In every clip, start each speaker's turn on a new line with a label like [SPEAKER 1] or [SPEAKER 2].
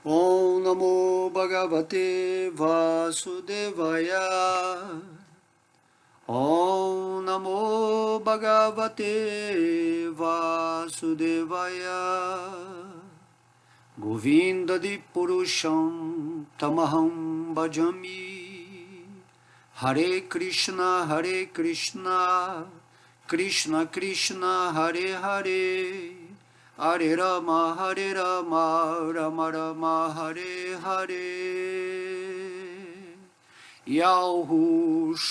[SPEAKER 1] Om Namo Bhagavate Vasudevaya. Om Namo Bhagavate Vasudevaya. Govindadi Purusham Tamaham Bhajami. Hare Krishna, Krishna Krishna, Hare Hare. Hare Rama, Rama Rama, Hare Hare. Yahushua,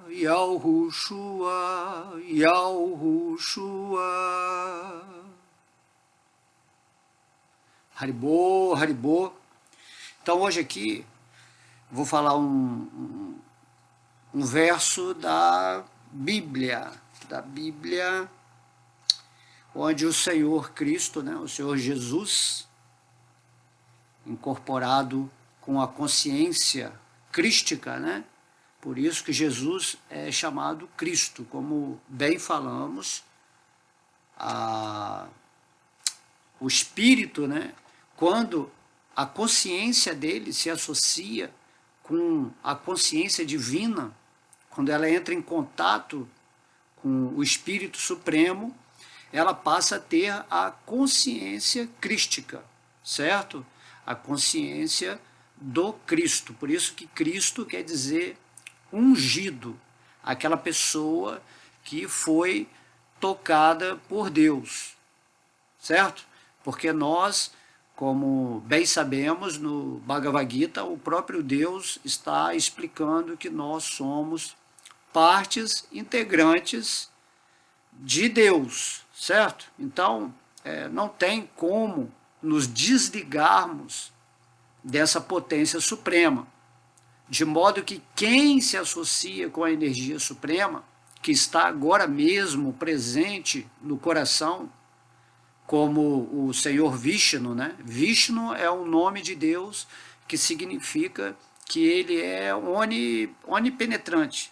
[SPEAKER 1] Yahushua, Yahushua. Haribô, Haribô. Então hoje aqui vou falar um verso da Bíblia, onde o Senhor Cristo, né, o Senhor Jesus, incorporado com a consciência crística, né? Por isso que Jesus é chamado Cristo, como bem falamos, o Espírito, né, quando a consciência dele se associa com a consciência divina, quando ela entra em contato com o Espírito Supremo, ela passa a ter a consciência crística, certo? A consciência do Cristo. Por isso que Cristo quer dizer ungido, aquela pessoa que foi tocada por Deus, certo? Porque nós, como bem sabemos, no Bhagavad Gita, o próprio Deus está explicando que nós somos partes integrantes de Deus, certo? Então, não tem como nos desligarmos dessa potência suprema, de modo que quem se associa com a energia suprema, que está agora mesmo presente no coração, como o Senhor Vishnu, né? Vishnu é um nome de Deus que significa que ele é onipenetrante.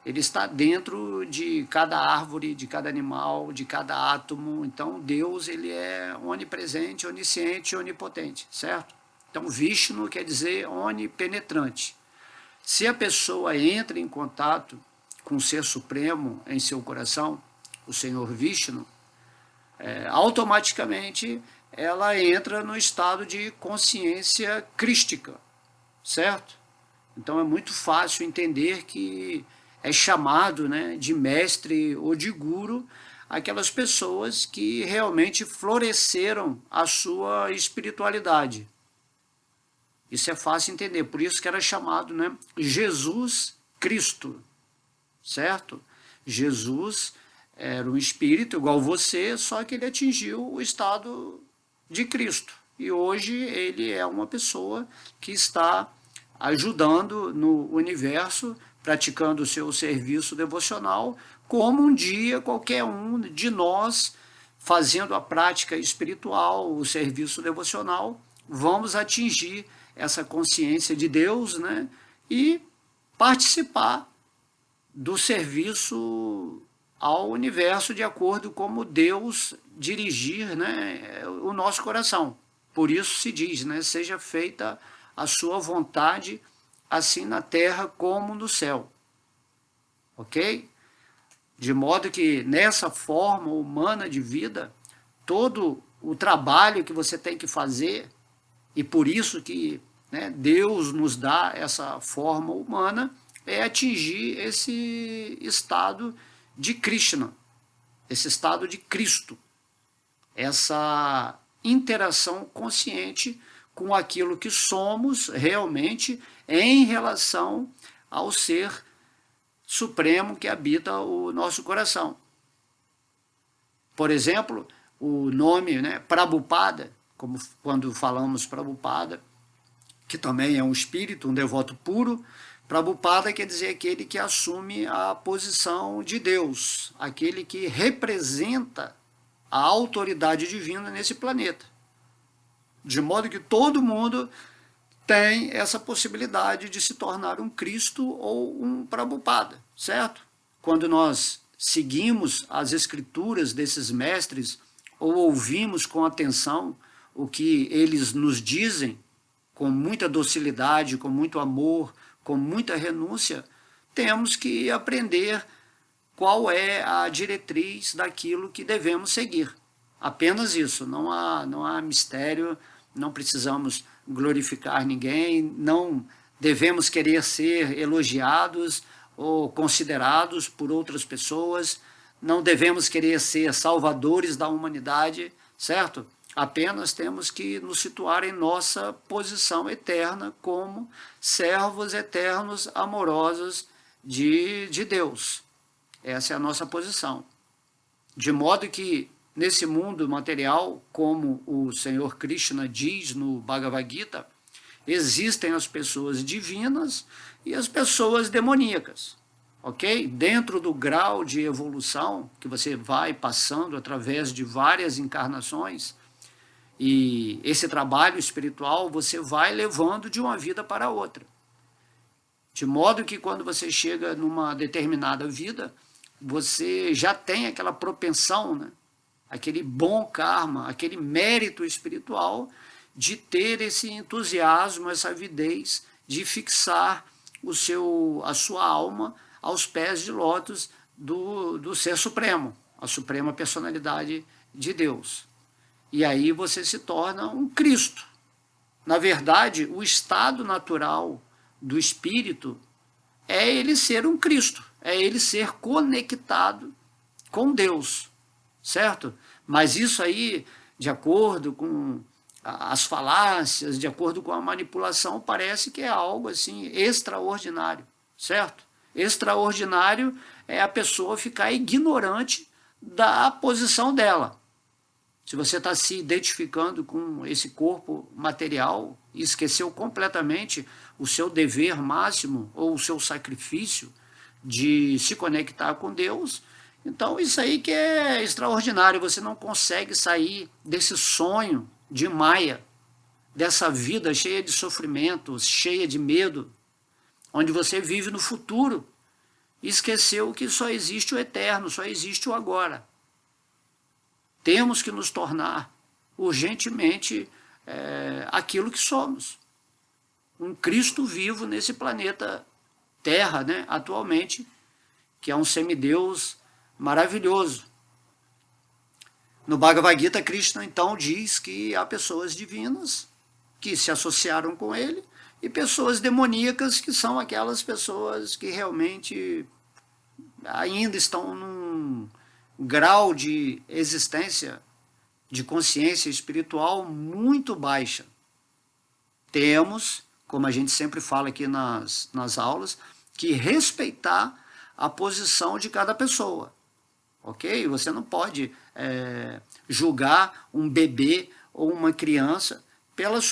[SPEAKER 1] Ele está dentro de cada árvore, de cada animal, de cada átomo. Então, Deus, ele é onipresente, onisciente, onipotente, certo? Então, Vishnu quer dizer onipenetrante. Se a pessoa entra em contato com o Ser Supremo em seu coração, o Senhor Vishnu, automaticamente ela entra no estado de consciência crística, certo? Então, é muito fácil entender que é chamado, né, de mestre ou de guru aquelas pessoas que realmente floresceram a sua espiritualidade. Isso é fácil entender, por isso que era chamado, né, Jesus Cristo, certo? Jesus era um espírito igual você, só que ele atingiu o estado de Cristo. E hoje ele é uma pessoa que está ajudando no universo, praticando o seu serviço devocional, como um dia qualquer um de nós, fazendo a prática espiritual, o serviço devocional, vamos atingir essa consciência de Deus, né, e participar do serviço ao universo de acordo como Deus dirigir, né, o nosso coração. Por isso se diz, né, seja feita a sua vontade, assim na terra como no céu. Ok? De modo que nessa forma humana de vida, todo o trabalho que você tem que fazer, e por isso que, né, Deus nos dá essa forma humana, é atingir esse estado de Krishna, esse estado de Cristo, essa interação consciente com aquilo que somos realmente em relação ao Ser Supremo que habita o nosso coração. Por exemplo, o nome, né, Prabhupada, como quando falamos Prabhupada, que também é um espírito, um devoto puro, Prabhupada quer dizer aquele que assume a posição de Deus, aquele que representa a autoridade divina nesse planeta. De modo que todo mundo tem essa possibilidade de se tornar um Cristo ou um Prabhupada, certo? Quando nós seguimos as escrituras desses mestres ou ouvimos com atenção o que eles nos dizem, com muita docilidade, com muito amor, com muita renúncia, temos que aprender qual é a diretriz daquilo que devemos seguir. Apenas isso, não há mistério, não precisamos glorificar ninguém, não devemos querer ser elogiados ou considerados por outras pessoas, não devemos querer ser salvadores da humanidade, certo? Apenas temos que nos situar em nossa posição eterna como servos eternos amorosos de Deus. Essa é a nossa posição. De modo que, nesse mundo material, como o Senhor Krishna diz no Bhagavad Gita, existem as pessoas divinas e as pessoas demoníacas. Ok? Dentro do grau de evolução que você vai passando através de várias encarnações, e esse trabalho espiritual você vai levando de uma vida para outra. De modo que quando você chega numa determinada vida, você já tem aquela propensão, né? Aquele bom karma, aquele mérito espiritual de ter esse entusiasmo, essa avidez de fixar a sua alma aos pés de lótus do Ser Supremo, a suprema personalidade de Deus. E aí você se torna um Cristo. Na verdade, o estado natural do espírito é ele ser um Cristo, é ele ser conectado com Deus, certo? Mas isso aí, de acordo com as falácias, de acordo com a manipulação, parece que é algo assim extraordinário, certo? Extraordinário é a pessoa ficar ignorante da posição dela. Se você está se identificando com esse corpo material e esqueceu completamente o seu dever máximo ou o seu sacrifício de se conectar com Deus, então isso aí que é extraordinário. Você não consegue sair desse sonho de Maia, dessa vida cheia de sofrimentos, cheia de medo, onde você vive no futuro e esqueceu que só existe o eterno, só existe o agora. Temos que nos tornar urgentemente aquilo que somos. Um Cristo vivo nesse planeta Terra, né, atualmente, que é um semideus maravilhoso. No Bhagavad Gita, Krishna então diz que há pessoas divinas que se associaram com ele e pessoas demoníacas que são aquelas pessoas que realmente ainda estão num grau de existência, de consciência espiritual muito baixa. Temos, como a gente sempre fala aqui nas aulas, que respeitar a posição de cada pessoa. Ok? Você não pode julgar um bebê ou uma criança pelos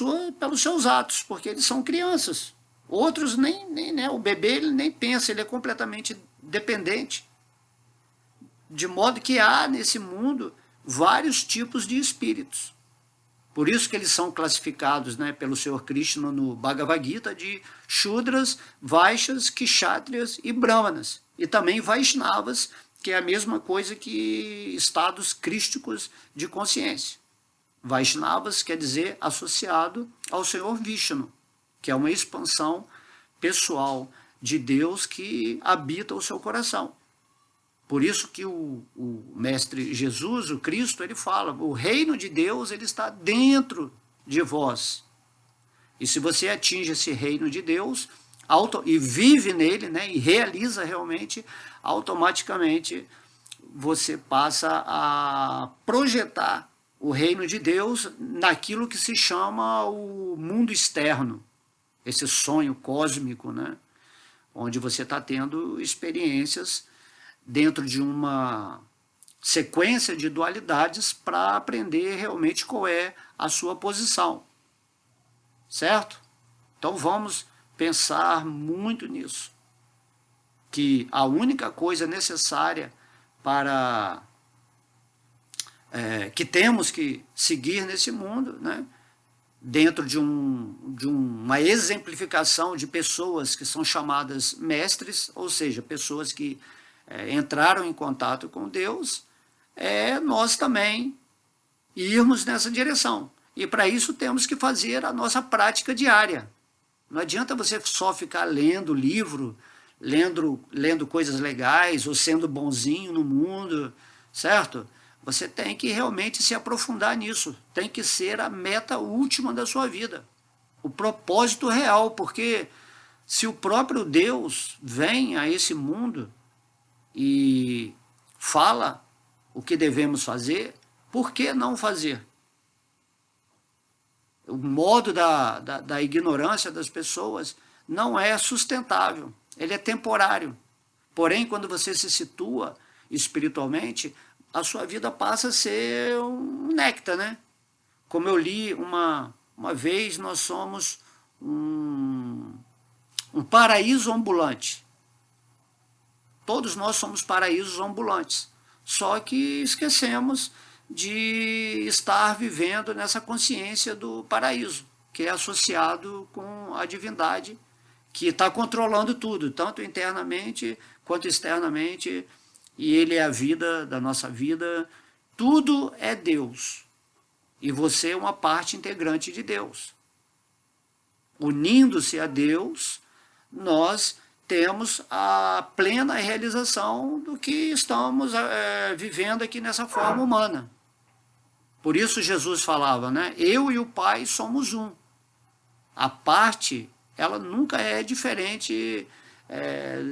[SPEAKER 1] seus atos, porque eles são crianças. Outros nem né, o bebê ele nem pensa, ele é completamente dependente. De modo que há nesse mundo vários tipos de espíritos. Por isso que eles são classificados, né, pelo Senhor Krishna no Bhagavad Gita de Shudras, Vaishyas, Kshatriyas e Brahmanas. E também Vaishnavas, que é a mesma coisa que estados crísticos de consciência. Vaishnavas quer dizer associado ao Senhor Vishnu, que é uma expansão pessoal de Deus que habita o seu coração. Por isso que o Mestre Jesus, o Cristo, ele fala, o reino de Deus ele está dentro de vós. E se você atinge esse reino de Deus e vive nele, né, e realiza realmente, automaticamente você passa a projetar o reino de Deus naquilo que se chama o mundo externo, esse sonho cósmico, né, onde você está tendo experiências dentro de uma sequência de dualidades para aprender realmente qual é a sua posição. Certo? Então vamos pensar muito nisso. Que a única coisa necessária para que temos que seguir nesse mundo, né, dentro de uma exemplificação de pessoas que são chamadas mestres, ou seja, pessoas que entraram em contato com Deus, nós também irmos nessa direção. E para isso temos que fazer a nossa prática diária. Não adianta você só ficar lendo livro, lendo coisas legais ou sendo bonzinho no mundo, certo? Você tem que realmente se aprofundar nisso. Tem que ser a meta última da sua vida. O propósito real, porque se o próprio Deus vem a esse mundo e fala o que devemos fazer, por que não fazer? O modo da ignorância das pessoas não é sustentável, ele é temporário. Porém, quando você se situa espiritualmente, a sua vida passa a ser um néctar, né? Como eu li uma vez, nós somos um paraíso ambulante. Todos nós somos paraísos ambulantes. Só que esquecemos de estar vivendo nessa consciência do paraíso, que é associado com a divindade, que está controlando tudo, tanto internamente quanto externamente, e ele é a vida da nossa vida. Tudo é Deus, e você é uma parte integrante de Deus. Unindo-se a Deus, nós temos a plena realização do que estamos vivendo aqui nessa forma humana. Por isso Jesus falava, né? Eu e o Pai somos um. A parte, ela nunca é diferente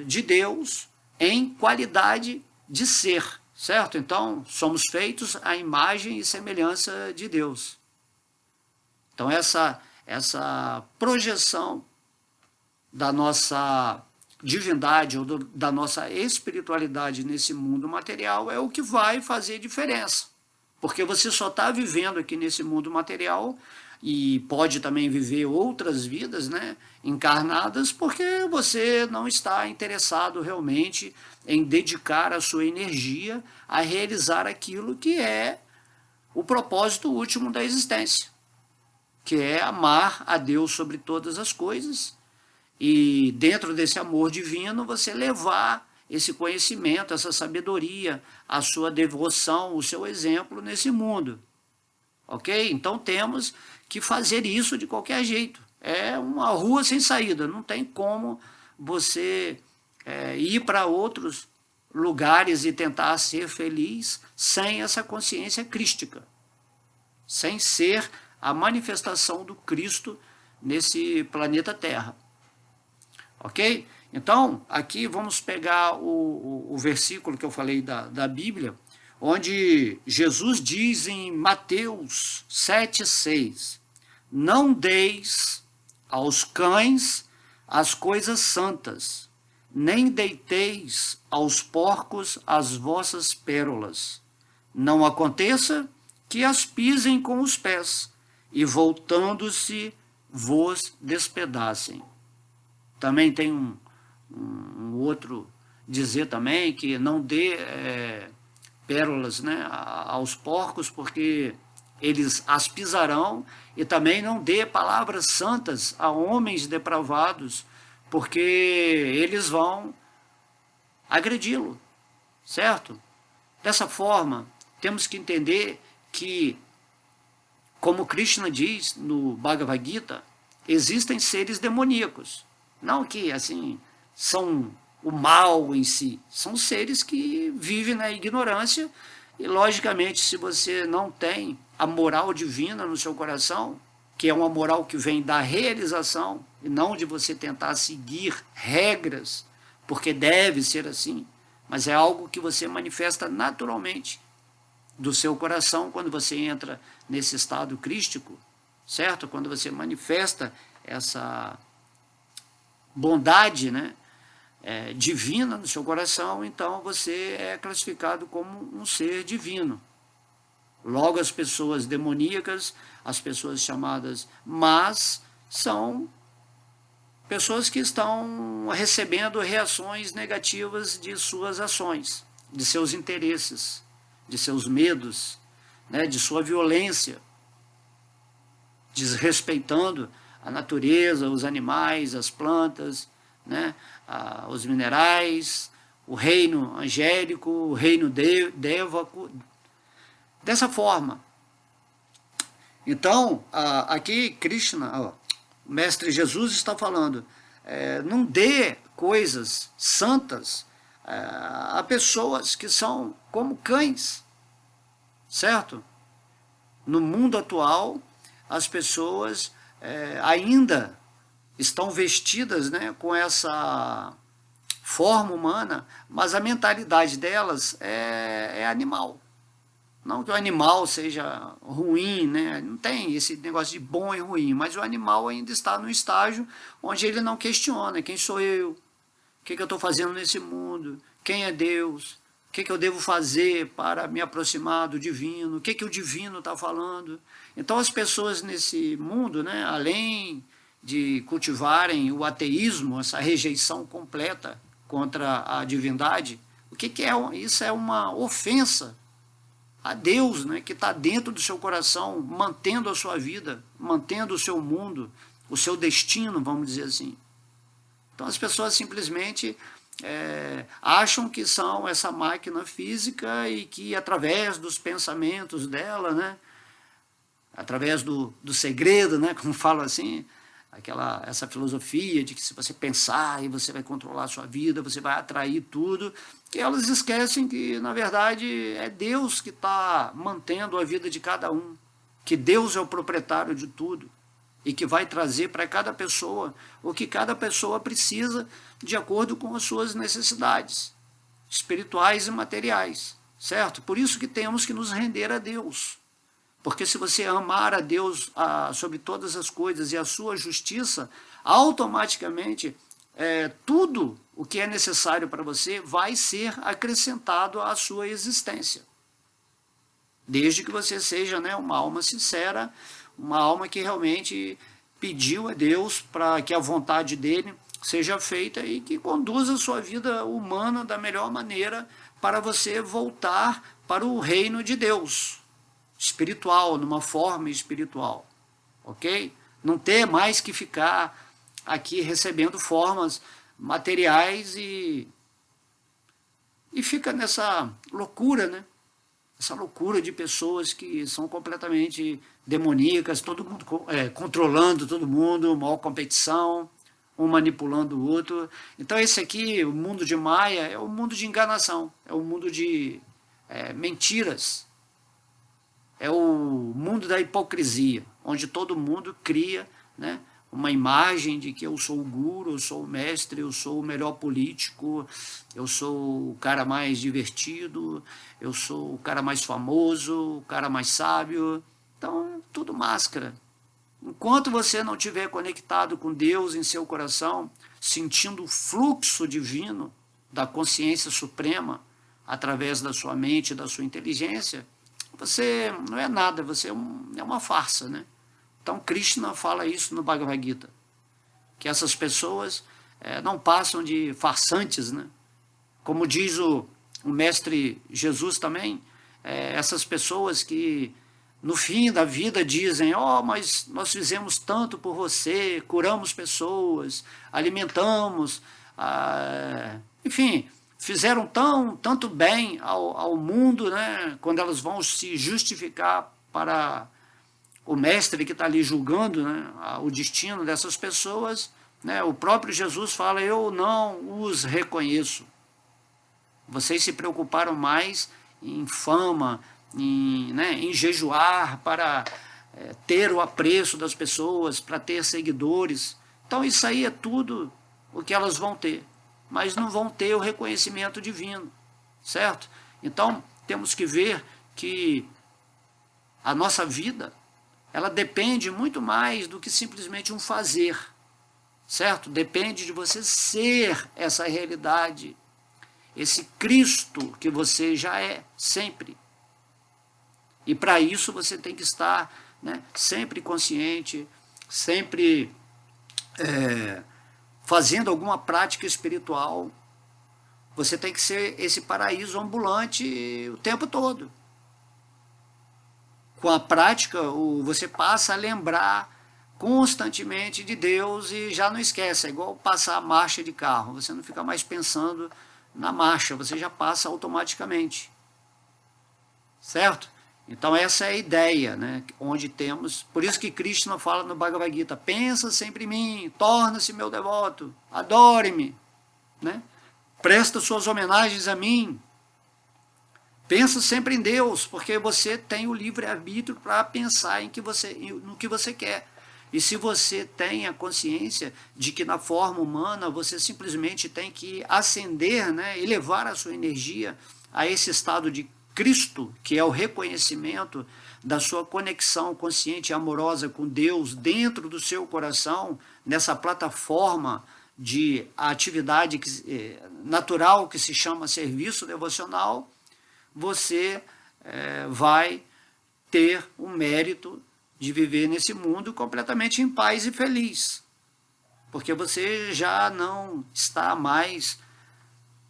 [SPEAKER 1] de Deus em qualidade de ser, certo? Então, somos feitos à imagem e semelhança de Deus. Então, essa projeção da nossa divindade ou da nossa espiritualidade nesse mundo material é o que vai fazer diferença. Porque você só está vivendo aqui nesse mundo material e pode também viver outras vidas, né, encarnadas, porque você não está interessado realmente em dedicar a sua energia a realizar aquilo que é o propósito último da existência, que é amar a Deus sobre todas as coisas e dentro desse amor divino você levar esse conhecimento, essa sabedoria, a sua devoção, o seu exemplo nesse mundo. Ok? Então temos que fazer isso de qualquer jeito. É uma rua sem saída, não tem como você ir para outros lugares e tentar ser feliz sem essa consciência crística, sem ser a manifestação do Cristo nesse planeta Terra. Ok? Então, aqui vamos pegar o versículo que eu falei da Bíblia, onde Jesus diz em Mateus 7,6: não deis aos cães as coisas santas, nem deiteis aos porcos as vossas pérolas. Não aconteça que as pisem com os pés, e voltando-se vos despedacem. Também tem um outro dizer também que não dê pérolas, né, aos porcos, porque eles as pisarão, e também não dê palavras santas a homens depravados, porque eles vão agredi-lo, certo? Dessa forma, temos que entender que, como Krishna diz no Bhagavad Gita, existem seres demoníacos. Não que, assim, são o mal em si. São seres que vivem na ignorância e, logicamente, se você não tem a moral divina no seu coração, que é uma moral que vem da realização e não de você tentar seguir regras, porque deve ser assim, mas é algo que você manifesta naturalmente do seu coração quando você entra nesse estado crístico, certo? Quando você manifesta essa bondade, né, divina no seu coração, então você é classificado como um ser divino. Logo, as pessoas demoníacas, as pessoas chamadas más, são pessoas que estão recebendo reações negativas de suas ações, de seus interesses, de seus medos, né, de sua violência, desrespeitando a natureza, os animais, as plantas, né, os minerais, o reino angélico, o reino dévaco. Dessa forma, Então, aqui Krishna, o Mestre Jesus está falando, não dê coisas santas a pessoas que são como cães, certo? No mundo atual, as pessoas ainda estão vestidas, né, com essa forma humana, mas a mentalidade delas é animal. Não que o animal seja ruim, né? Não tem esse negócio de bom e ruim, mas o animal ainda está no estágio onde ele não questiona quem sou eu, o que eu estou fazendo nesse mundo, quem é Deus, o que eu devo fazer para me aproximar do divino, o que o divino está falando. Então as pessoas nesse mundo, né, além de cultivarem o ateísmo, essa rejeição completa contra a divindade, o que é? Isso é uma ofensa a Deus, né, que está dentro do seu coração, mantendo a sua vida, mantendo o seu mundo, o seu destino, vamos dizer assim. Então as pessoas simplesmente acham que são essa máquina física e que através dos pensamentos dela, né, através do segredo, né, como falo assim, essa filosofia de que se você pensar e você vai controlar a sua vida, você vai atrair tudo, e elas esquecem que, na verdade, é Deus que está mantendo a vida de cada um, que Deus é o proprietário de tudo, e que vai trazer para cada pessoa o que cada pessoa precisa de acordo com as suas necessidades espirituais e materiais, certo? Por isso que temos que nos render a Deus. Porque se você amar a Deus sobre todas as coisas e a sua justiça, automaticamente tudo o que é necessário para você vai ser acrescentado à sua existência. Desde que você seja, né, uma alma sincera, uma alma que realmente pediu a Deus para que a vontade dele seja feita e que conduza a sua vida humana da melhor maneira para você voltar para o reino de Deus. Espiritual, numa forma espiritual, ok? Não ter mais que ficar aqui recebendo formas materiais e fica nessa loucura, né? Essa loucura de pessoas que são completamente demoníacas, todo mundo controlando todo mundo, maior competição, um manipulando o outro. Então esse aqui, o mundo de Maia, é o mundo de enganação, é o mundo de mentiras, é o mundo da hipocrisia, onde todo mundo cria, né, uma imagem de que eu sou o guru, eu sou o mestre, eu sou o melhor político, eu sou o cara mais divertido, eu sou o cara mais famoso, o cara mais sábio. Então, tudo máscara. Enquanto você não estiver conectado com Deus em seu coração, sentindo o fluxo divino da consciência suprema, através da sua mente e da sua inteligência, você não é nada, você é uma farsa, né? Então Krishna fala isso no Bhagavad Gita, que essas pessoas não passam de farsantes, né? Como diz o mestre Jesus também, essas pessoas que no fim da vida dizem, mas nós fizemos tanto por você, curamos pessoas, alimentamos, enfim, fizeram tanto bem ao mundo, né? Quando elas vão se justificar para o mestre que está ali julgando, né, o destino dessas pessoas, né, o próprio Jesus fala, eu não os reconheço. Vocês se preocuparam mais em fama, em jejuar para ter o apreço das pessoas, para ter seguidores. Então isso aí é tudo o que elas vão ter, mas não vão ter o reconhecimento divino, certo? Então temos que ver que a nossa vida, ela depende muito mais do que simplesmente um fazer, certo? Depende de você ser essa realidade, esse Cristo que você já é, sempre. E para isso você tem que estar, né, sempre consciente, sempre fazendo alguma prática espiritual. Você tem que ser esse paraíso ambulante o tempo todo. Com a prática, você passa a lembrar constantemente de Deus e já não esquece. É igual passar a marcha de carro. Você não fica mais pensando na marcha, você já passa automaticamente. Certo? Então essa é a ideia, né? Onde temos, por isso que Krishna fala no Bhagavad Gita, pensa sempre em mim, torna-se meu devoto, adore-me, né? Presta suas homenagens a mim, pensa sempre em Deus, porque você tem o livre-arbítrio para pensar no que você quer. E se você tem a consciência de que na forma humana você simplesmente tem que ascender, né, elevar a sua energia a esse estado de Cristo, que é o reconhecimento da sua conexão consciente e amorosa com Deus dentro do seu coração, nessa plataforma de atividade natural que se chama serviço devocional, você vai ter o mérito de viver nesse mundo completamente em paz e feliz. Porque você já não está mais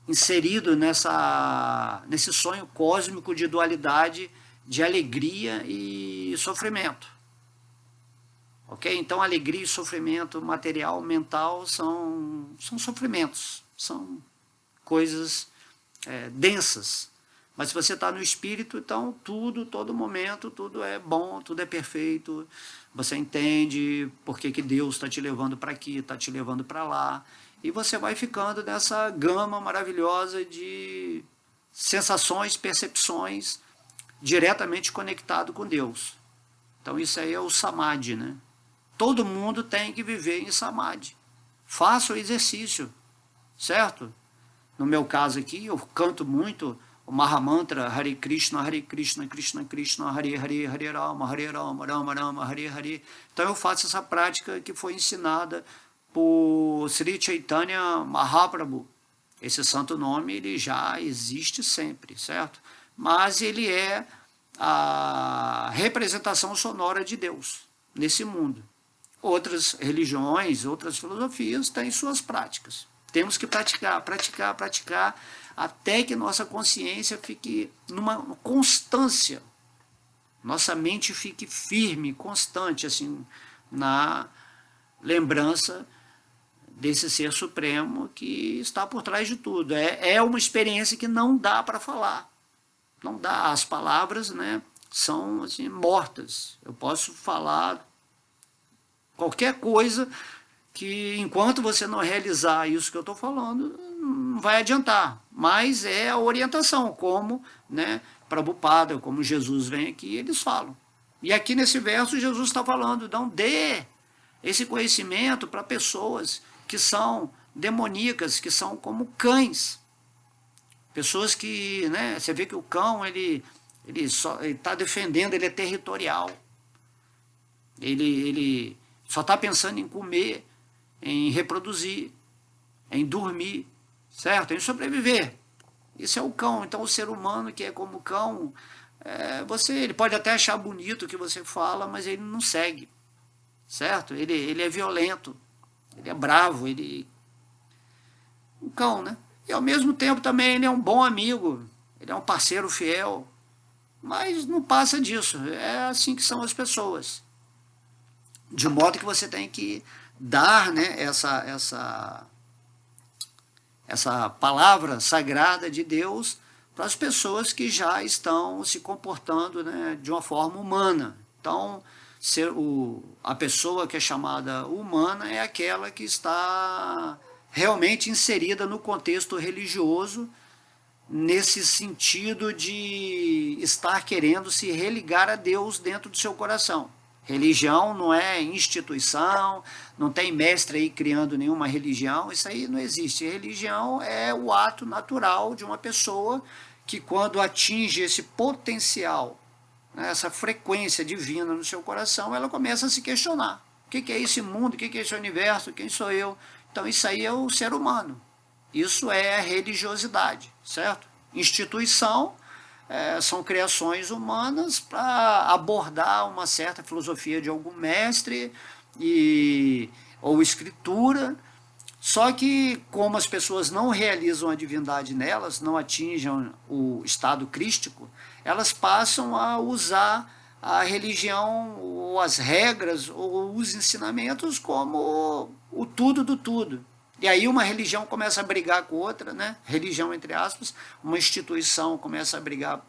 [SPEAKER 1] inserido nesse sonho cósmico de dualidade, de alegria e sofrimento. Ok? Então, alegria e sofrimento material, mental, são sofrimentos, são coisas densas. Mas se você está no espírito, então tudo, todo momento, tudo é bom, tudo é perfeito. Você entende por que Deus está te levando para aqui, está te levando para lá. E você vai ficando nessa gama maravilhosa de sensações, percepções, diretamente conectado com Deus. Então isso aí é o Samadhi, né? Todo mundo tem que viver em Samadhi. Faça o exercício, certo? No meu caso aqui, eu canto muito o Mahamantra Hare Krishna, Krishna Krishna, Hare Hare, Hare Rama, Rama Rama, Hare Hare. Então eu faço essa prática que foi ensinada por Sri Chaitanya Mahaprabhu. Esse santo nome ele já existe sempre, certo? Mas ele é a representação sonora de Deus nesse mundo. Outras religiões, outras filosofias têm suas práticas. Temos que praticar, até que nossa consciência fique numa constância, nossa mente fique firme, constante, assim, na lembrança desse ser supremo que está por trás de tudo. É uma experiência que não dá para falar. Não dá. As palavras, né, são assim, mortas. Eu posso falar qualquer coisa que enquanto você não realizar isso que eu estou falando, não vai adiantar. Mas é a orientação, como, né, Prabhupada, como Jesus vem aqui, eles falam. E aqui nesse verso Jesus está falando, não dê esse conhecimento para pessoas que são demoníacas, que são como cães. Pessoas que, né, você vê que o cão, ele está defendendo, ele é territorial. Ele só está pensando em comer, em reproduzir, em dormir, certo? Em sobreviver. Isso é o cão. Então o ser humano que é como cão, ele pode até achar bonito o que você fala, mas ele não segue, certo? Ele é violento, ele é bravo, um cão, né? E ao mesmo tempo também ele é um bom amigo, ele é um parceiro fiel, mas não passa disso. É assim que são as pessoas. De modo que você tem que dar, né, essa palavra sagrada de Deus para as pessoas que já estão se comportando, né, de uma forma humana. Então, a pessoa que é chamada humana é aquela que está realmente inserida no contexto religioso, nesse sentido de estar querendo se religar a Deus dentro do seu coração. Religião não é instituição, não tem mestre aí criando nenhuma religião, isso aí não existe. Religião é o ato natural de uma pessoa que, quando atinge esse potencial, né, essa frequência divina no seu coração, ela começa a se questionar. O que é esse mundo? O que é esse universo? Quem sou eu? Então isso aí é o ser humano. Isso é a religiosidade, certo? Instituição são criações humanas para abordar uma certa filosofia de algum mestre ou escritura, só que como as pessoas não realizam a divindade nelas, não atingem o estado crístico, elas passam a usar a religião, ou as regras, ou os ensinamentos como o tudo do tudo. E aí uma religião começa a brigar com outra, né? Religião entre aspas, uma instituição começa a brigar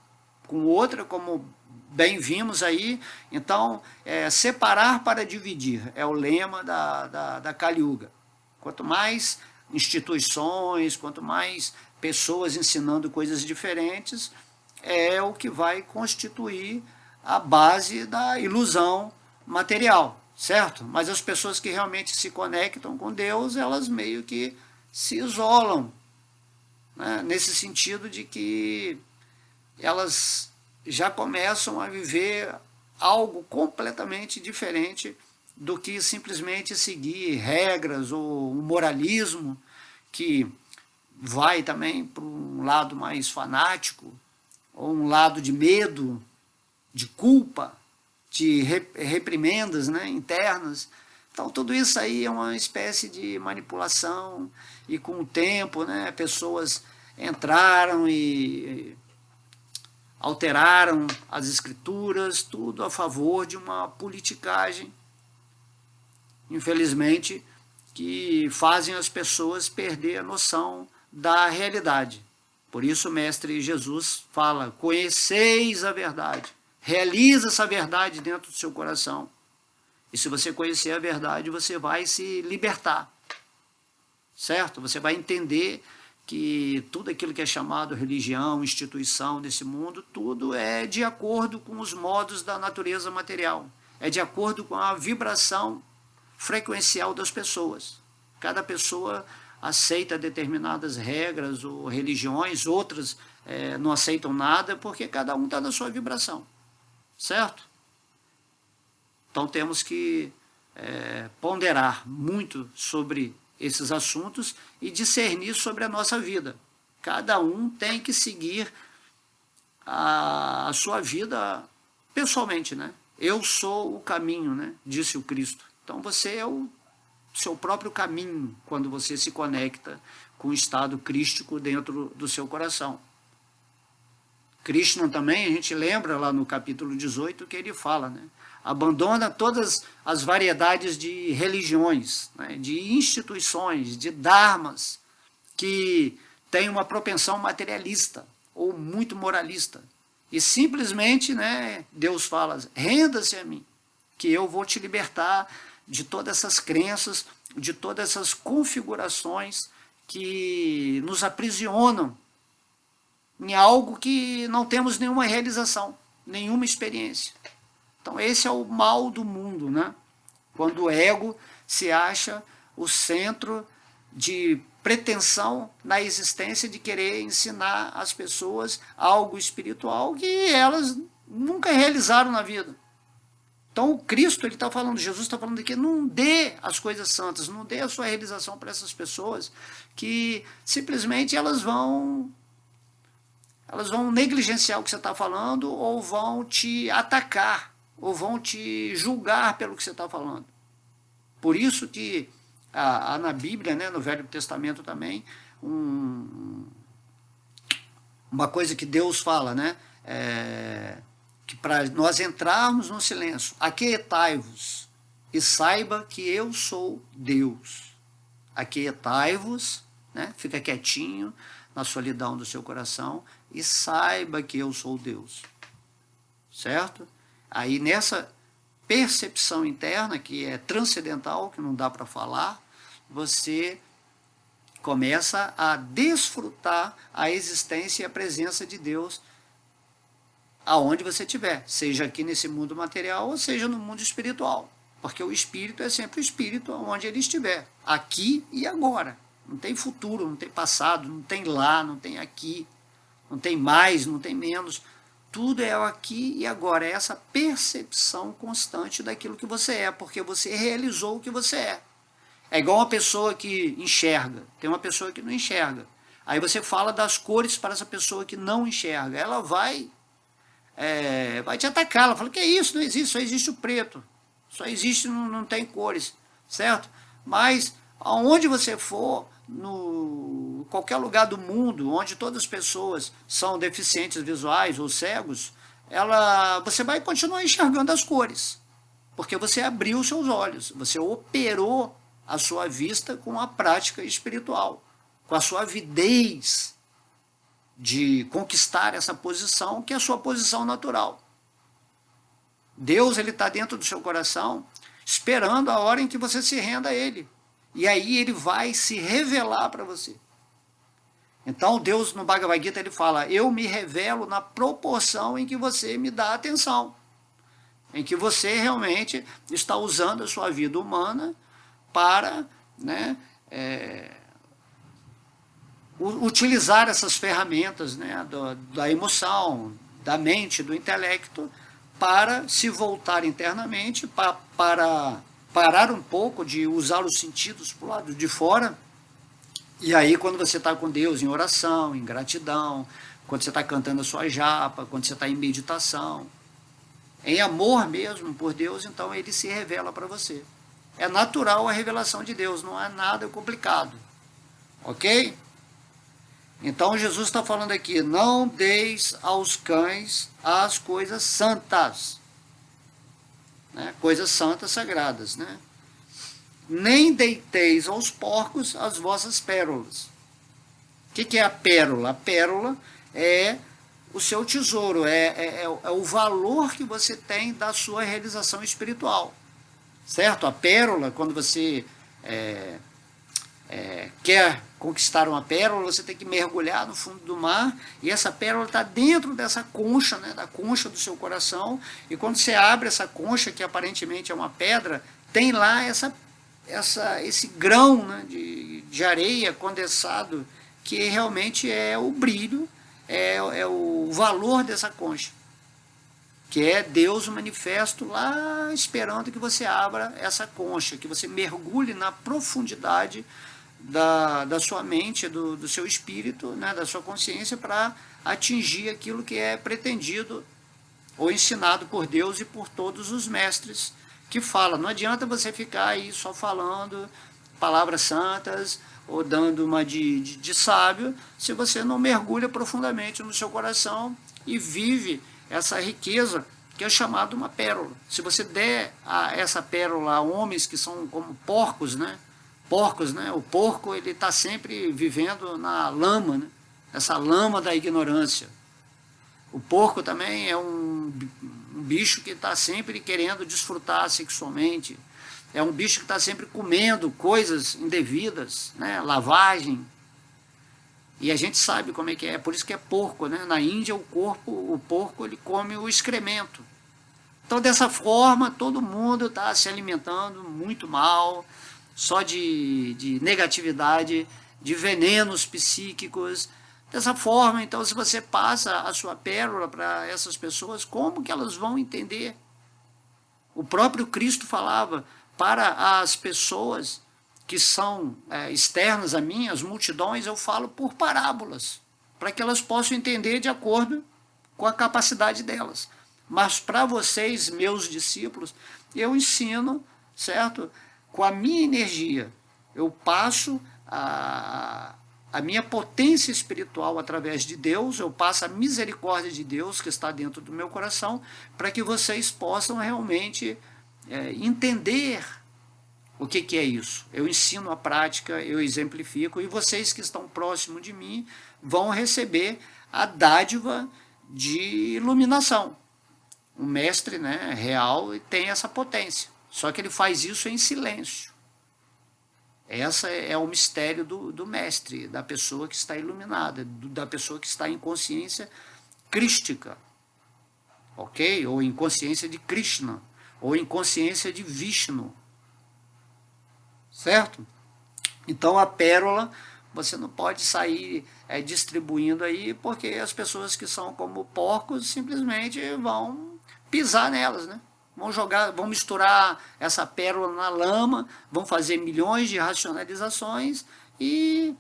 [SPEAKER 1] com outra, como bem vimos aí. Então, separar para dividir é o lema da Kali Yuga. Quanto mais instituições, quanto mais pessoas ensinando coisas diferentes, é o que vai constituir a base da ilusão material, certo? Mas as pessoas que realmente se conectam com Deus, elas meio que se isolam, né? Nesse sentido de que elas já começam a viver algo completamente diferente do que simplesmente seguir regras ou um moralismo que vai também para um lado mais fanático, ou um lado de medo, de culpa, de reprimendas, né, internas. Então tudo isso aí é uma espécie de manipulação, e com o tempo, né, pessoas entraram e alteraram as escrituras, tudo a favor de uma politicagem, infelizmente, que fazem as pessoas perder a noção da realidade. Por isso o Mestre Jesus fala, conheceis a verdade, realiza essa verdade dentro do seu coração. E se você conhecer a verdade, você vai se libertar, certo? Você vai entender que tudo aquilo que é chamado religião, instituição desse mundo, tudo é de acordo com os modos da natureza material, é de acordo com a vibração frequencial das pessoas. Cada pessoa aceita determinadas regras ou religiões, outras não aceitam nada, porque cada um está na sua vibração, certo? Então temos que ponderar muito sobre esses assuntos e discernir sobre a nossa vida. Cada um tem que seguir a sua vida pessoalmente, né? Eu sou o caminho, né? Disse o Cristo. Então você é o seu próprio caminho quando você se conecta com o estado crístico dentro do seu coração. Krishna também, a gente lembra lá no capítulo 18 que ele fala, né? Abandona todas as variedades de religiões, né? De instituições, de dharmas, que têm uma propensão materialista ou muito moralista. E simplesmente, né, Deus fala, renda-se a mim, que eu vou te libertar de todas essas crenças, de todas essas configurações que nos aprisionam em algo que não temos nenhuma realização, nenhuma experiência. Então esse é o mal do mundo, né? Quando o ego se acha o centro de pretensão na existência de querer ensinar às pessoas algo espiritual que elas nunca realizaram na vida. Então o Cristo, ele está falando, Jesus está falando aqui, não dê as coisas santas, não dê a sua realização para essas pessoas que simplesmente elas vão negligenciar o que você está falando, ou vão te atacar, ou vão te julgar pelo que você está falando. Por isso que há na Bíblia, né, no Velho Testamento também, uma coisa que Deus fala, né, que para nós entrarmos no silêncio, aquietai-vos e saiba que eu sou Deus. Aquietai-vos, né, fica quietinho na solidão do seu coração e saiba que eu sou Deus, certo? Aí nessa percepção interna, que é transcendental, que não dá para falar, você começa a desfrutar a existência e a presença de Deus aonde você estiver, seja aqui nesse mundo material ou seja no mundo espiritual, porque o espírito é sempre o espírito onde ele estiver, aqui e agora. Não tem futuro, não tem passado, não tem lá, não tem aqui, não tem mais, não tem menos. Tudo é o aqui e agora, é essa percepção constante daquilo que você é, porque você realizou o que você é. É igual uma pessoa que enxerga, tem uma pessoa que não enxerga. Aí você fala das cores para essa pessoa que não enxerga, ela vai te atacar, ela fala, que é isso, não existe, só existe o preto, só existe, não tem cores, certo? Mas aonde você for, qualquer lugar do mundo, onde todas as pessoas são deficientes visuais ou cegos, você vai continuar enxergando as cores, porque você abriu os seus olhos, você operou a sua vista com a prática espiritual, com a sua avidez de conquistar essa posição, que é a sua posição natural. Deus, ele está dentro do seu coração, esperando a hora em que você se renda a ele. E aí ele vai se revelar para você. Então Deus no Bhagavad Gita ele fala, eu me revelo na proporção em que você me dá atenção. Em que você realmente está usando a sua vida humana para, né, utilizar essas ferramentas, né, da emoção, da mente, do intelecto, para se voltar internamente, para parar um pouco de usar os sentidos para o lado de fora. E aí quando você está com Deus em oração, em gratidão, quando você está cantando a sua japa, quando você está em meditação, em amor mesmo por Deus, então ele se revela para você. É natural a revelação de Deus, não é nada complicado. Ok? Então Jesus está falando aqui, não deis aos cães as coisas santas. Né? Coisas santas, sagradas. Né? Nem deiteis aos porcos as vossas pérolas. O que é a pérola? A pérola é o seu tesouro, é o valor que você tem da sua realização espiritual. Certo? A pérola, quando você quer conquistar uma pérola, você tem que mergulhar no fundo do mar, e essa pérola está dentro dessa concha, né, da concha do seu coração, e quando você abre essa concha, que aparentemente é uma pedra, tem lá esse grão, né, de areia condensado, que realmente é o brilho, é o valor dessa concha, que é Deus manifesto lá esperando que você abra essa concha, que você mergulhe na profundidade da sua mente, do seu espírito, né, da sua consciência, para atingir aquilo que é pretendido ou ensinado por Deus e por todos os mestres que falam. Não adianta você ficar aí só falando palavras santas ou dando uma de sábio, se você não mergulha profundamente no seu coração e vive essa riqueza que é chamada uma pérola. Se você der essa pérola a homens que são como porcos, né? Porcos, né? O porco ele está sempre vivendo na lama, né? Essa lama da ignorância. O porco também é um bicho que está sempre querendo desfrutar sexualmente. É um bicho que está sempre comendo coisas indevidas, né? Lavagem. E a gente sabe como é que é, por isso que é porco, né? Na Índia o porco ele come o excremento. Então dessa forma todo mundo está se alimentando muito mal, só de negatividade, de venenos psíquicos. Dessa forma, então, se você passa a sua pérola para essas pessoas, como que elas vão entender? O próprio Cristo falava, para as pessoas que são externas a mim, as multidões, eu falo por parábolas, para que elas possam entender de acordo com a capacidade delas. Mas para vocês, meus discípulos, eu ensino, certo? Com a minha energia, eu passo a minha potência espiritual através de Deus, eu passo a misericórdia de Deus que está dentro do meu coração, para que vocês possam realmente entender o que é isso. Eu ensino a prática, eu exemplifico, e vocês que estão próximos de mim vão receber a dádiva de iluminação. O mestre, né, real tem essa potência. Só que ele faz isso em silêncio. Esse é o mistério do mestre, da pessoa que está iluminada, da pessoa que está em consciência crística, ok? Ou em consciência de Krishna, ou em consciência de Vishnu, certo? Então a pérola você não pode sair distribuindo aí, porque as pessoas que são como porcos simplesmente vão pisar nelas, né? Vão misturar essa pérola na lama, vão fazer milhões de racionalizações e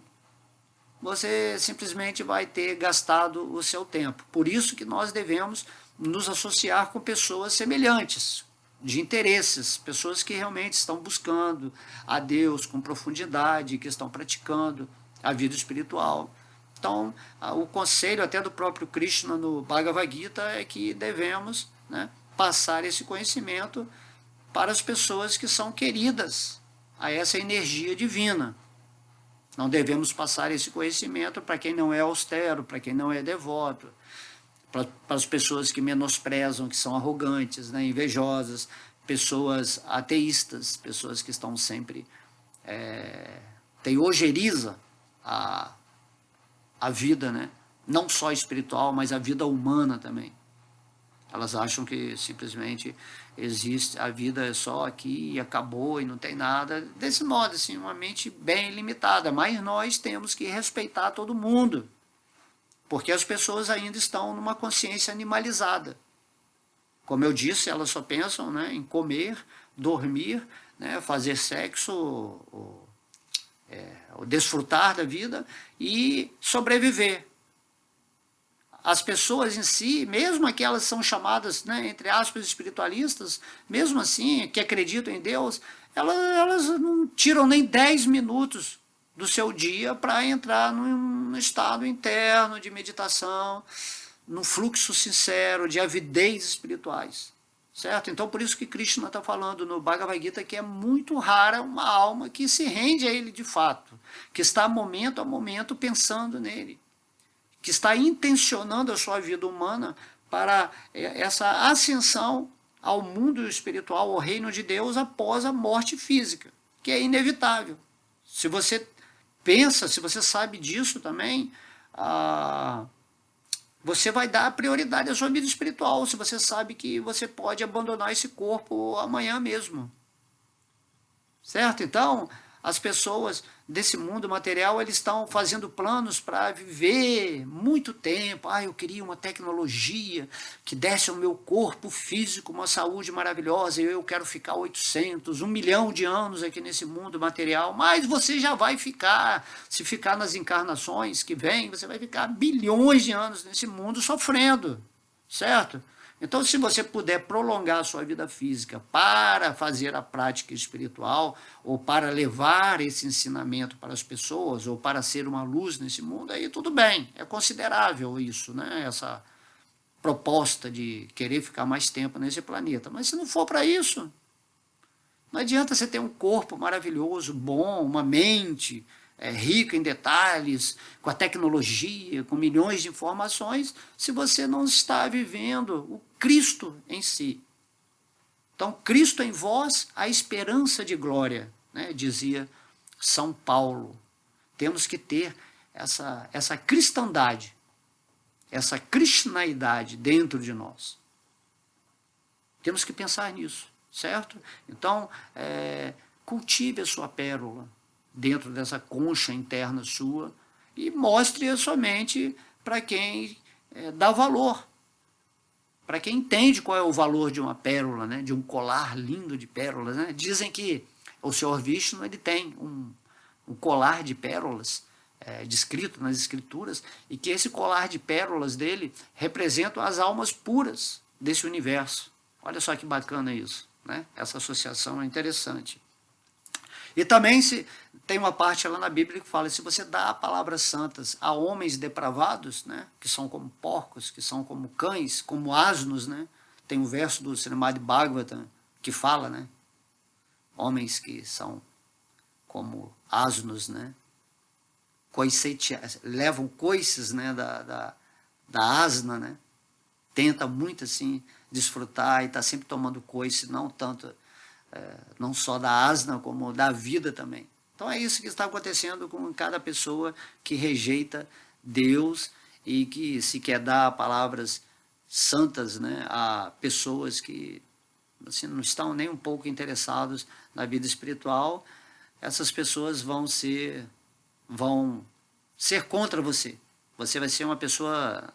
[SPEAKER 1] você simplesmente vai ter gastado o seu tempo. Por isso que nós devemos nos associar com pessoas semelhantes, de interesses, pessoas que realmente estão buscando a Deus com profundidade, que estão praticando a vida espiritual. Então, o conselho até do próprio Krishna no Bhagavad Gita é que devemos, né, passar esse conhecimento para as pessoas que são queridas a essa energia divina. Não devemos passar esse conhecimento para quem não é austero, para quem não é devoto. para as pessoas que menosprezam, que são arrogantes, né, invejosas, pessoas ateístas, pessoas que estão sempre têm ojeriza a vida, né, não só espiritual, mas a vida humana também. Elas acham que simplesmente existe, a vida é só aqui e acabou e não tem nada. Desse modo, assim, uma mente bem limitada. Mas nós temos que respeitar todo mundo, porque as pessoas ainda estão numa consciência animalizada. Como eu disse, elas só pensam, né, em comer, dormir, né, fazer sexo, ou desfrutar da vida e sobreviver. As pessoas em si, mesmo aquelas que são chamadas, né, entre aspas, espiritualistas, mesmo assim, que acreditam em Deus, elas não tiram nem 10 minutos do seu dia para entrar num estado interno de meditação, num fluxo sincero de avidez espirituais. Certo? Então, por isso que Krishna está falando no Bhagavad Gita que é muito rara uma alma que se rende a ele de fato, que está momento a momento pensando nele, que está intencionando a sua vida humana para essa ascensão ao mundo espiritual, ao reino de Deus, após a morte física, que é inevitável. Se você pensa, se você sabe disso também, você vai dar prioridade à sua vida espiritual, se você sabe que você pode abandonar esse corpo amanhã mesmo. Certo? Então, as pessoas desse mundo material, eles estão fazendo planos para viver muito tempo. Eu queria uma tecnologia que desse ao meu corpo físico uma saúde maravilhosa, eu quero ficar 800, 1 milhão de anos aqui nesse mundo material, mas você já vai ficar, se ficar nas encarnações que vêm, você vai ficar bilhões de anos nesse mundo sofrendo, certo? Então, se você puder prolongar a sua vida física para fazer a prática espiritual, ou para levar esse ensinamento para as pessoas, ou para ser uma luz nesse mundo, aí tudo bem, é considerável isso, né? Essa proposta de querer ficar mais tempo nesse planeta. Mas se não for para isso, não adianta você ter um corpo maravilhoso, bom, uma mente rica em detalhes, com a tecnologia, com milhões de informações, se você não está vivendo o Cristo em si. Então, Cristo em vós, a esperança de glória, né, dizia São Paulo. Temos que ter essa cristandade, essa cristnaidade dentro de nós. Temos que pensar nisso, certo? Então, cultive a sua pérola dentro dessa concha interna sua e mostre-a somente para quem dá valor, para quem entende qual é o valor de uma pérola, né, de um colar lindo de pérolas. Né? Dizem que o Senhor Vishnu ele tem um colar de pérolas descrito nas escrituras, e que esse colar de pérolas dele representa as almas puras desse universo. Olha só que bacana isso, né? Essa associação é interessante. E também tem uma parte lá na Bíblia que fala, se você dá palavras santas a homens depravados, né, que são como porcos, que são como cães, como asnos, né, tem um verso do Srimad Bhagavatam que fala, né, homens que são como asnos, né, levam coices, né, da asna, né, tenta muito assim desfrutar e está sempre tomando coice, não tanto não só da asna, como da vida também. Então é isso que está acontecendo com cada pessoa que rejeita Deus e que se quer dar palavras santas, né, a pessoas que assim, não estão nem um pouco interessados na vida espiritual. Essas pessoas vão ser contra você. Você vai ser uma pessoa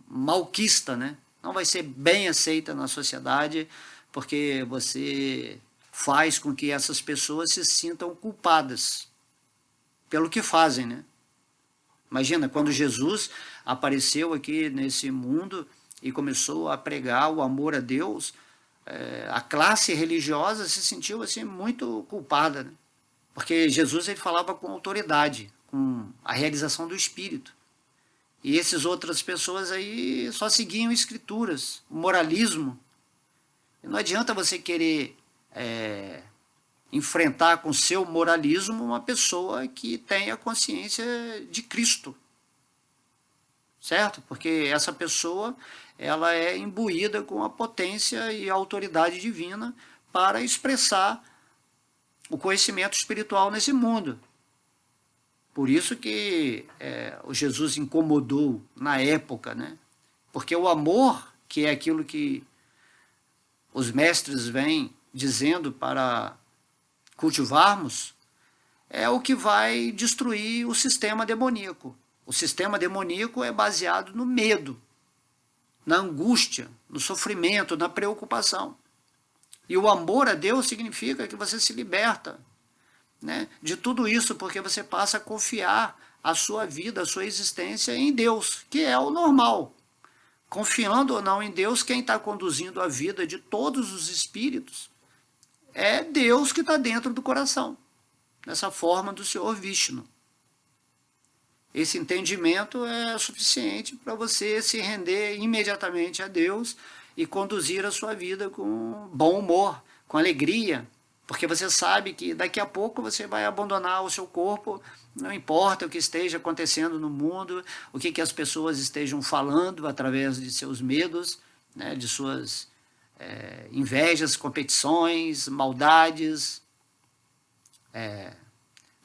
[SPEAKER 1] malquista, né? Não vai ser bem aceita na sociedade, porque você faz com que essas pessoas se sintam culpadas pelo que fazem, né? Imagina, quando Jesus apareceu aqui nesse mundo e começou a pregar o amor a Deus, a classe religiosa se sentiu assim muito culpada, né? Porque Jesus ele falava com autoridade, com a realização do Espírito. E essas outras pessoas aí só seguiam escrituras, o moralismo. E não adianta você querer enfrentar com seu moralismo uma pessoa que tenha consciência de Cristo. certo? Porque essa pessoa, ela é imbuída com a potência e a autoridade divina para expressar o conhecimento espiritual nesse mundo. Por isso que o Jesus incomodou na época, né? Porque o amor, que é aquilo que os mestres vêm dizendo para cultivarmos, é o que vai destruir o sistema demoníaco. O sistema demoníaco é baseado no medo, na angústia, no sofrimento, na preocupação. E o amor a Deus significa que você se liberta, né, de tudo isso, porque você passa a confiar a sua vida, a sua existência em Deus, que é o normal. Confiando ou não em Deus, quem está conduzindo a vida de todos os espíritos é Deus que está dentro do coração, nessa forma do Senhor Vishnu. Esse entendimento é suficiente para você se render imediatamente a Deus e conduzir a sua vida com bom humor, com alegria, porque você sabe que daqui a pouco você vai abandonar o seu corpo, não importa o que esteja acontecendo no mundo, o que as pessoas estejam falando através de seus medos, né, de suas invejas, competições, maldades,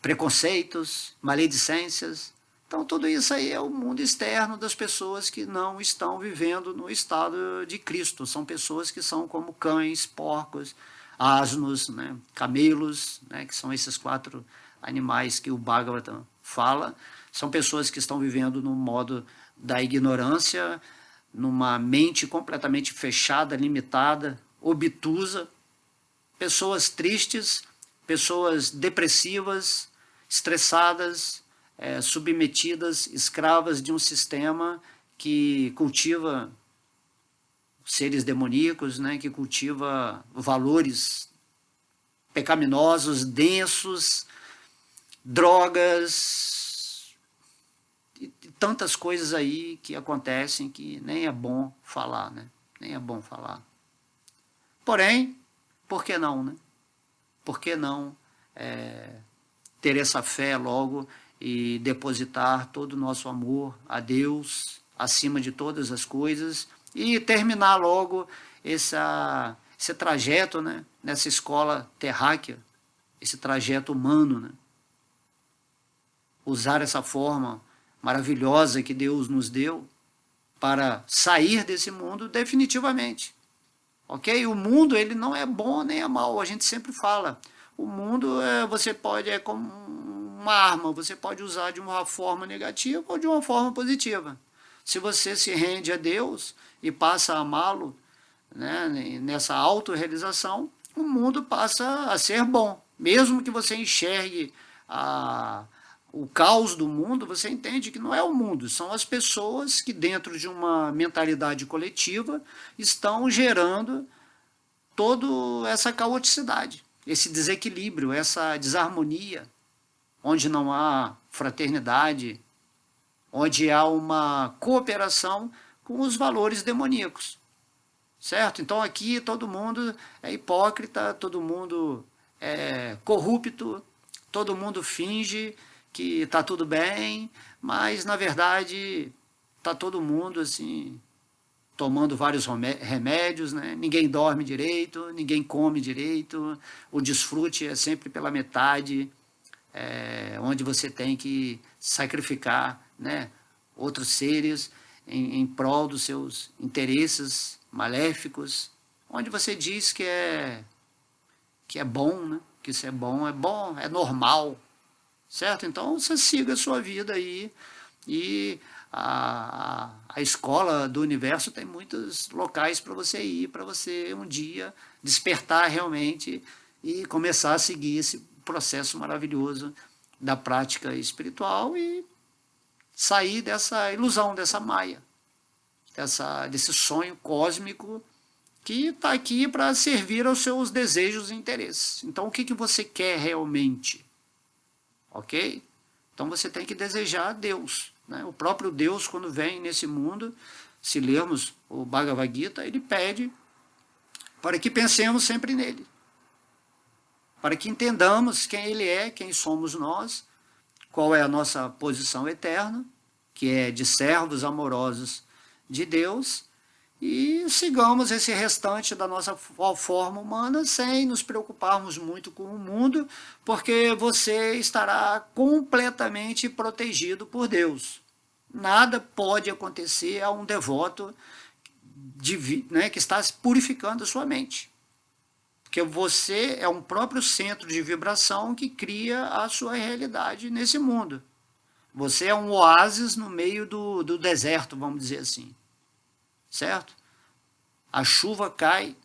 [SPEAKER 1] preconceitos, maledicências. Então, tudo isso aí é o mundo externo das pessoas que não estão vivendo no estado de Cristo. São pessoas que são como cães, porcos, asnos, né, camelos, né, que são esses 4 animais que o Bhagavatam fala. São pessoas que estão vivendo no modo da ignorância, numa mente completamente fechada, limitada, obtusa. Pessoas tristes, pessoas depressivas, estressadas, submetidas, escravas de um sistema que cultiva seres demoníacos, né, que cultiva valores pecaminosos, densos, drogas e tantas coisas aí que acontecem que nem é bom falar, né? Nem é bom falar. Porém, por que não, né? Por que não ter essa fé logo e depositar todo o nosso amor a Deus, acima de todas as coisas, e terminar logo esse trajeto, né, nessa escola terráquea, esse trajeto humano, né? Usar essa forma maravilhosa que Deus nos deu para sair desse mundo definitivamente. Ok? O mundo, ele não é bom nem é mau, a gente sempre fala. O mundo você pode, é como uma arma, você pode usar de uma forma negativa ou de uma forma positiva. Se você se rende a Deus e passa a amá-lo, né, nessa autorrealização, o mundo passa a ser bom. Mesmo que você enxergue o caos do mundo, você entende que não é o mundo, são as pessoas que dentro de uma mentalidade coletiva estão gerando toda essa caoticidade, esse desequilíbrio, essa desarmonia, onde não há fraternidade, onde há uma cooperação com os valores demoníacos, certo? Então aqui todo mundo é hipócrita, todo mundo é corrupto, todo mundo finge que está tudo bem, mas na verdade está todo mundo assim tomando vários remédios, né? Ninguém dorme direito, ninguém come direito, o desfrute é sempre pela metade, onde você tem que sacrificar, né, outros seres em prol dos seus interesses maléficos, onde você diz que é bom, né? Que isso é bom, é normal, certo? Então você siga a sua vida aí e a escola do universo tem muitos locais para você ir, para você um dia despertar realmente e começar a seguir esse processo maravilhoso da prática espiritual e sair dessa ilusão, dessa maia, desse sonho cósmico que está aqui para servir aos seus desejos e interesses. Então, o que você quer realmente? Ok? Então, você tem que desejar Deus, né? O próprio Deus, quando vem nesse mundo, se lermos o Bhagavad Gita, ele pede para que pensemos sempre nele, para que entendamos quem ele é, quem somos nós, qual é a nossa posição eterna, que é de servos amorosos de Deus, e sigamos esse restante da nossa forma humana sem nos preocuparmos muito com o mundo, porque você estará completamente protegido por Deus. Nada pode acontecer a um devoto né, que está purificando a sua mente. Porque você é um próprio centro de vibração que cria a sua realidade nesse mundo. Você é um oásis no meio do deserto, vamos dizer assim. Certo? A chuva cai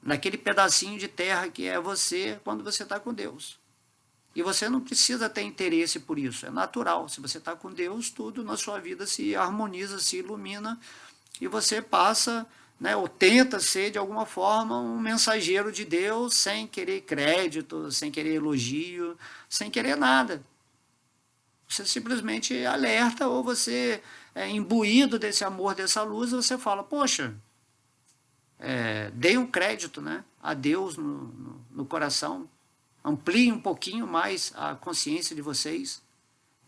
[SPEAKER 1] naquele pedacinho de terra que é você quando você está com Deus. E você não precisa ter interesse por isso, é natural. Se você está com Deus, tudo na sua vida se harmoniza, se ilumina, e você passa, né, ou tenta ser de alguma forma um mensageiro de Deus sem querer crédito, sem querer elogio, sem querer nada. Você simplesmente alerta, ou você é imbuído desse amor, dessa luz, e você fala, poxa, dei um crédito, né, a Deus no coração, amplie um pouquinho mais a consciência de vocês,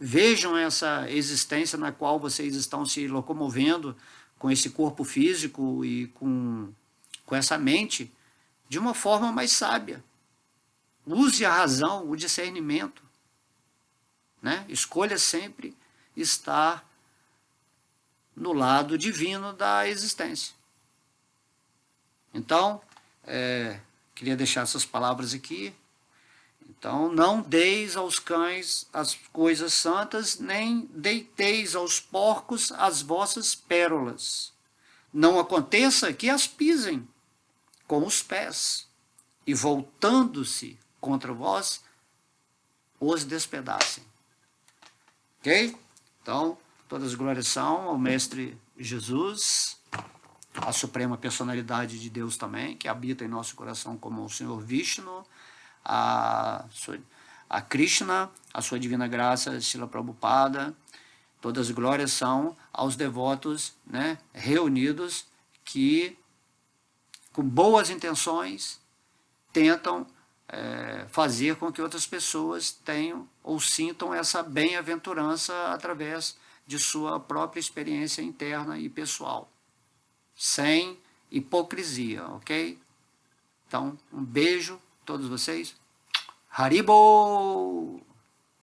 [SPEAKER 1] vejam essa existência na qual vocês estão se locomovendo com esse corpo físico e com essa mente de uma forma mais sábia. Use a razão, o discernimento, né? Escolha sempre estar no lado divino da existência. Então, queria deixar essas palavras aqui. Então, não deis aos cães as coisas santas, nem deiteis aos porcos as vossas pérolas. Não aconteça que as pisem com os pés, e voltando-se contra vós, os despedacem. Ok? Então, todas as glórias são ao Mestre Jesus, a suprema personalidade de Deus também, que habita em nosso coração como o Senhor Vishnu, a Krishna, a sua divina graça, Srila Prabhupada. Todas as glórias são aos devotos, né, reunidos, que com boas intenções tentam fazer com que outras pessoas tenham ou sintam essa bem-aventurança através de sua própria experiência interna e pessoal, sem hipocrisia, ok? Então, um beijo a todos vocês. Haribo!